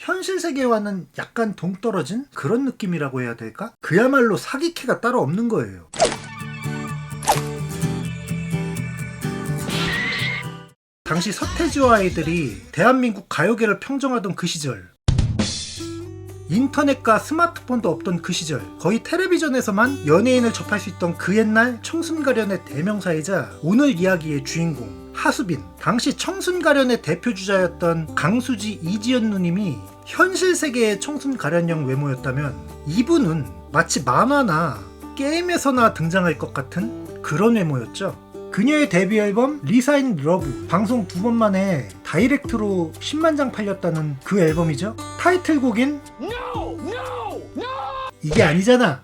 현실 세계와는 약간 동떨어진 그런 느낌이라고 해야 될까? 그야말로 사기캐가 따로 없는 거예요. 당시 서태지와 아이들이 대한민국 가요계를 평정하던 그 시절, 인터넷과 스마트폰도 없던 그 시절, 거의 텔레비전에서만 연예인을 접할 수 있던 그 옛날 청순가련의 대명사이자 오늘 이야기의 주인공 하수빈, 당시 청순가련의 대표주자였던 강수지, 이지연 누님이 현실 세계의 청순가련형 외모였다면, 이분은 마치 만화나 게임에서나 등장할 것 같은 그런 외모였죠. 그녀의 데뷔 앨범 리사 인 러브, 방송 2번 만에 다이렉트로 10만 장 팔렸다는 그 앨범이죠. 타이틀곡인 이게 아니잖아.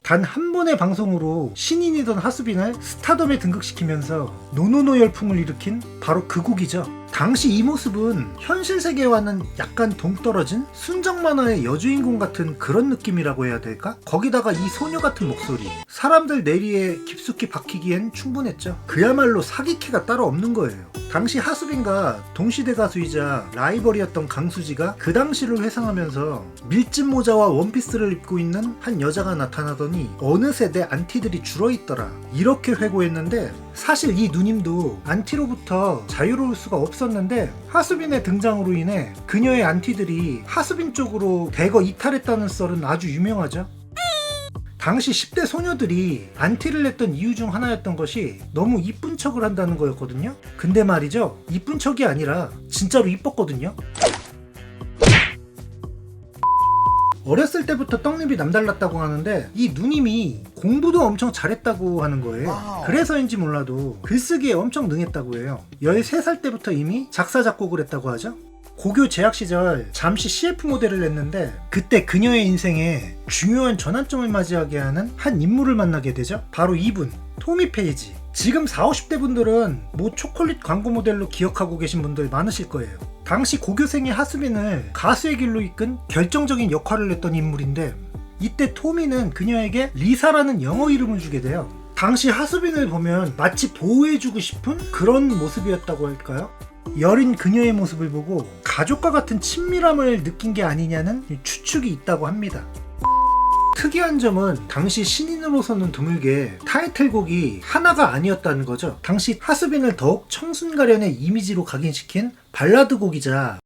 단 한 번의 방송으로 신인이던 하수빈을 스타덤에 등극시키면서 노노노 열풍을 일으킨 바로 그 곡이죠. 당시 이 모습은 현실 세계와는 약간 동떨어진 순정 만화의 여주인공 같은 그런 느낌이라고 해야 될까? 거기다가 이 소녀 같은 목소리, 사람들 내리에 깊숙이 박히기엔 충분했죠. 그야말로 사기캐가 따로 없는 거예요. 당시 하수빈과 동시대 가수이자 라이벌이었던 강수지가 그 당시를 회상하면서 밀짚 모자와 원피스를 입고 있는 한 여자가 나타나더니 어느새 내 안티들이 줄어있더라, 이렇게 회고했는데, 사실 이 누님도 안티로부터 자유로울 수가 없었는데 하수빈의 등장으로 인해 그녀의 안티들이 하수빈 쪽으로 대거 이탈했다는 썰은 아주 유명하죠. 당시 10대 소녀들이 안티를 냈던 이유 중 하나였던 것이 너무 이쁜 척을 한다는 거였거든요. 근데 말이죠, 이쁜 척이 아니라 진짜로 이뻤거든요. 어렸을 때부터 떡잎이 남달랐다고 하는데 이 누님이 공부도 엄청 잘했다고 하는 거예요. 그래서인지 몰라도 글쓰기에 엄청 능했다고 해요. 13살 때부터 이미 작사 작곡을 했다고 하죠. 고교 재학 시절 잠시 CF 모델을 했는데 그때 그녀의 인생에 중요한 전환점을 맞이하게 하는 한 인물을 만나게 되죠. 바로 이분, 토미 페이지. 지금 40, 50대 분들은 뭐 초콜릿 광고 모델로 기억하고 계신 분들 많으실 거예요. 당시 고교생의 하수빈을 가수의 길로 이끈 결정적인 역할을 했던 인물인데, 이때 토미는 그녀에게 리사라는 영어 이름을 주게 돼요. 당시 하수빈을 보면 마치 보호해주고 싶은 그런 모습이었다고 할까요? 여린 그녀의 모습을 보고 가족과 같은 친밀함을 느낀 게 아니냐는 추측이 있다고 합니다. 특이한 점은 당시 신인으로서는 드물게 타이틀곡이 하나가 아니었다는 거죠. 당시 하수빈을 더욱 청순가련의 이미지로 각인시킨 발라드 곡이자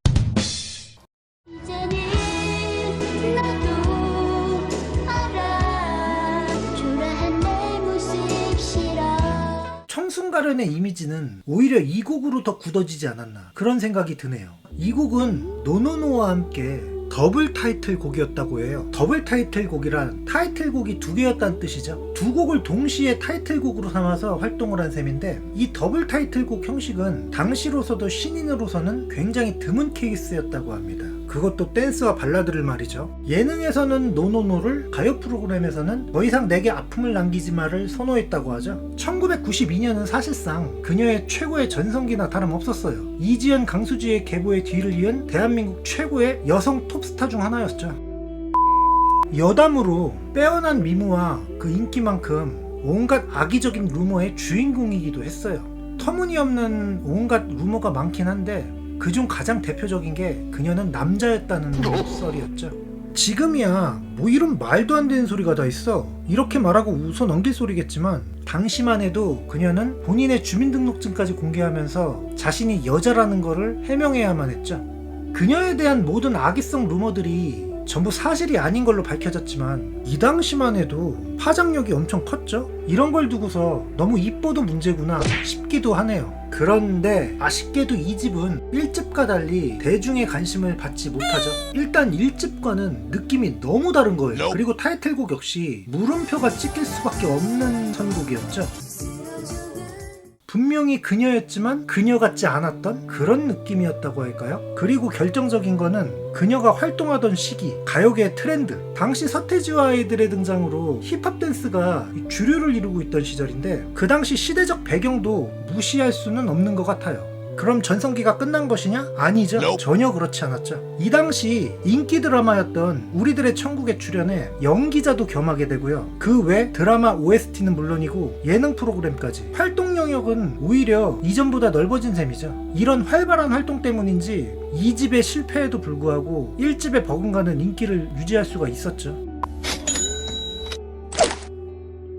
청순가련의 이미지는 오히려 이 곡으로 더 굳어지지 않았나, 그런 생각이 드네요. 이 곡은 노노노와 함께 더블 타이틀곡이었다고 해요. 더블 타이틀곡이란 타이틀곡이 두 개였다는 뜻이죠. 두 곡을 동시에 타이틀곡으로 삼아서 활동을 한 셈인데, 이 더블 타이틀곡 형식은 당시로서도 신인으로서는 굉장히 드문 케이스였다고 합니다. 그것도 댄스와 발라드를 말이죠. 예능에서는 노노노를, 가요 프로그램에서는 더 이상 내게 아픔을 남기지 마를 선호했다고 하죠. 1992년은 사실상 그녀의 최고의 전성기나 다름없었어요. 이지연, 강수지의 계보의 뒤를 이은 대한민국 최고의 여성 톱스타 중 하나였죠. 여담으로 빼어난 미모와 그 인기만큼 온갖 악의적인 루머의 주인공이기도 했어요. 터무니없는 온갖 루머가 많긴 한데 그중 가장 대표적인 게 그녀는 남자였다는 썰이었죠. 지금이야 뭐 이런 말도 안 되는 소리가 다 있어, 이렇게 말하고 웃어 넘길 소리겠지만, 당시만 해도 그녀는 본인의 주민등록증까지 공개하면서 자신이 여자라는 거를 해명해야만 했죠. 그녀에 대한 모든 악의성 루머들이 전부 사실이 아닌 걸로 밝혀졌지만 이 당시만 해도 파장력이 엄청 컸죠. 이런 걸 두고서 너무 이뻐도 문제구나 싶기도 하네요. 그런데 아쉽게도 이 집은 1집과 달리 대중의 관심을 받지 못하죠. 일단 1집과는 느낌이 너무 다른 거예요. 그리고 타이틀곡 역시 물음표가 찍힐 수밖에 없는 선곡이었죠. 분명히 그녀였지만 그녀 같지 않았던 그런 느낌이었다고 할까요? 그리고 결정적인 거는 그녀가 활동하던 시기, 가요계의 트렌드, 당시 서태지와 아이들의 등장으로 힙합 댄스가 주류를 이루고 있던 시절인데 그 당시 시대적 배경도 무시할 수는 없는 것 같아요. 그럼 전성기가 끝난 것이냐? 아니죠. 전혀 그렇지 않았죠. 이 당시 인기 드라마였던 우리들의 천국에 출연해 연기자도 겸하게 되고요. 그 외 드라마 OST는 물론이고 예능 프로그램까지 활동 영역은 오히려 이전보다 넓어진 셈이죠. 이런 활발한 활동 때문인지 2집의 실패에도 불구하고 1집에 버금가는 인기를 유지할 수가 있었죠.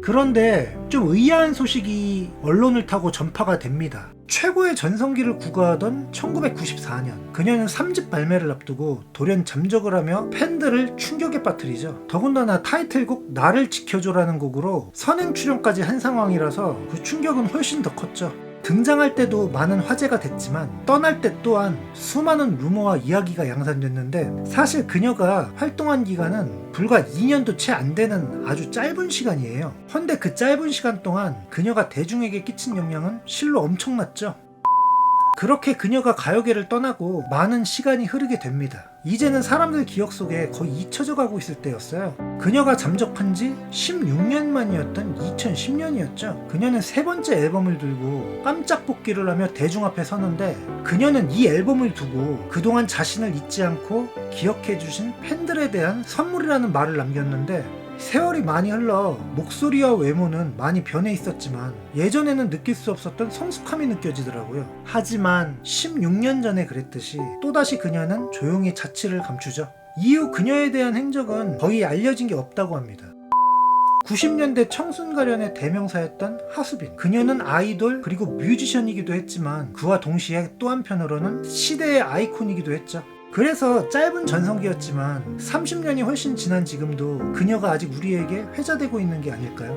그런데 좀 의아한 소식이 언론을 타고 전파가 됩니다. 최고의 전성기를 구가하던 1994년, 그녀는 3집 발매를 앞두고 돌연 잠적을 하며 팬들을 충격에 빠뜨리죠. 더군다나 타이틀곡 나를 지켜줘라는 곡으로 선행 출연까지 한 상황이라서 그 충격은 훨씬 더 컸죠. 등장할 때도 많은 화제가 됐지만 떠날 때 또한 수많은 루머와 이야기가 양산됐는데, 사실 그녀가 활동한 기간은 불과 2년도 채 안 되는 아주 짧은 시간이에요. 헌데 그 짧은 시간 동안 그녀가 대중에게 끼친 영향은 실로 엄청났죠. 그렇게 그녀가 가요계를 떠나고 많은 시간이 흐르게 됩니다. 이제는 사람들 기억 속에 거의 잊혀져 가고 있을 때였어요. 그녀가 잠적한 지 16년 만이었던 2010년이었죠. 그녀는 세 번째 앨범을 들고 깜짝 복귀를 하며 대중 앞에 서는데, 그녀는 이 앨범을 두고 그동안 자신을 잊지 않고 기억해주신 팬들에 대한 선물이라는 말을 남겼는데, 세월이 많이 흘러 목소리와 외모는 많이 변해 있었지만 예전에는 느낄 수 없었던 성숙함이 느껴지더라고요. 하지만 16년 전에 그랬듯이 또다시 그녀는 조용히 자취를 감추죠. 이후 그녀에 대한 행적은 거의 알려진 게 없다고 합니다. 90년대 청순 가련의 대명사였던 하수빈. 그녀는 아이돌 그리고 뮤지션이기도 했지만 그와 동시에 또 한편으로는 시대의 아이콘이기도 했죠. 그래서 짧은 전성기였지만 30년이 훨씬 지난 지금도 그녀가 아직 우리에게 회자되고 있는 게 아닐까요?